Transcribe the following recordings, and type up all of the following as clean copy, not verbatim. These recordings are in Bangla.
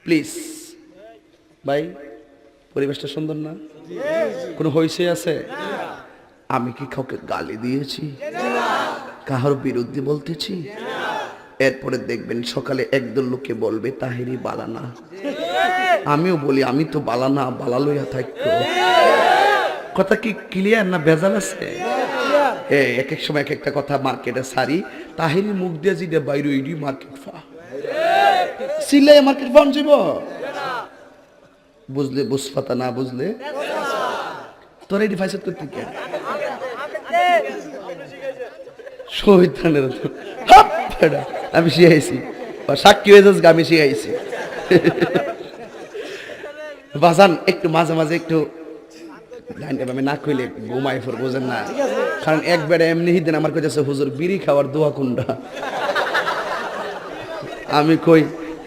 প্লিজ ভাই, পরিবেশটা সুন্দর না? কোনো হইছে আছে? আমি কি কাউকে গালি দিয়েছি, কাহার বিরুদ্ধে বলতেছি? এরপরে দেখবেন সকালে একদল লোকে বলবে তাহেরি বালানা, আমিও বলি আমি তো বালানা, বালা লইয়া থাকতো। কথা কি ক্লিয়ার না ভেজাল আছে? এক এক সময় এক একটা কথা মার্কেটে সারি, তাহেরির মুখ দিয়ে যেটা বাইরে ওইডি মার্কেট ফা সিলে মার্কেট ফান যাব। বুঝলে বুঝপাতা, না বুঝলে তোর এটি ফাইসত করতে কে শহীদানের আমি শিখাইছি, সাক্ষী হয়ে যাস, আমি শিখাইছি। বাজান একটু মাঝে মাঝে একটু আমি না কইলে ঘুমাই ফোর, বোঝেন না? কারণ একবারে এমনি দিন আমার কাছে হুজুর বিড়ি খাওয়ার দোয়া কোনটা। আমি কই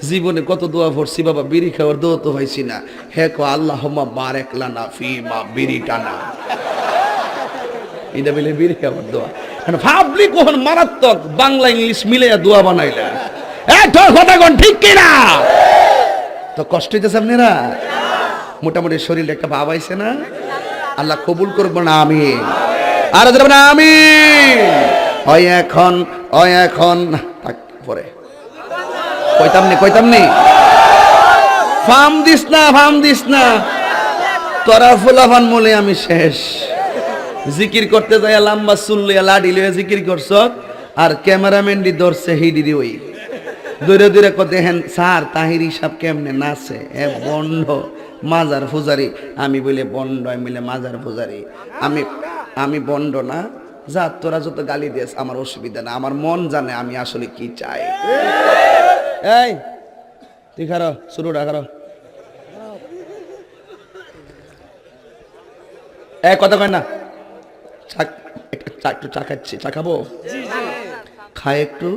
জীবনে কত দোয়া পড়ছি বাবা, বিড়ি খাওয়ার দোয়া তো হয়েছি না। হে কো আল্লাহুম্মা বারিক লানা ফি মা বিড়ি টানা, এটা বলে বিড়ি খাওয়ার দোয়া। কারণ ভাবলি কখন মারাত্মক বাংলা ইংলিশ মিলাইয়া দোয়া বানাইলা, তোর কথা কোন ঠিক কিনা? তো কষ্ট হইতেছে আপনারা? মোটামুটি শরীরে একটা ভাব আইছে না? আল্লাহ কবুল করবো না? আমিন। আর না আমিন। ওই এখন পরে কইতামনি ফার্ম দিস না তোরা ফুলাফান মলে আমি শেষ। জিকির করতে যাই লম্বা চুল্লিয়া লাডি লইয়া জিকির করছ, আর ক্যামেরাম্যান দি ধরছে হিডি ওই দূরে দূরে দেখেন স্যার তাহিরি সাহেব কেমনে নাচে, এ বন্ড মাজার পূজারি। আমি বলে বন্ড, আমি বলে মাজার পূজারি। আমি বন্ড না, যা তোরা যত গালি দিস আমার অসুবিধা না, আমার মন জানে আমি আসলে কি চাই। এই তুই খারো, শুরুটা খারো। কথা কয় না, একটু চা খাচ্ছি, চা খাবো? খায় একটু,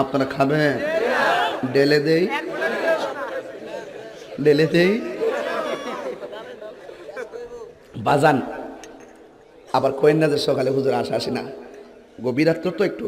আপনারা খাবেন? ডেলে দেই বাজান। আবার কইন না যে সকালে হুজুর আসে না, গভীর রাত্র তো একটু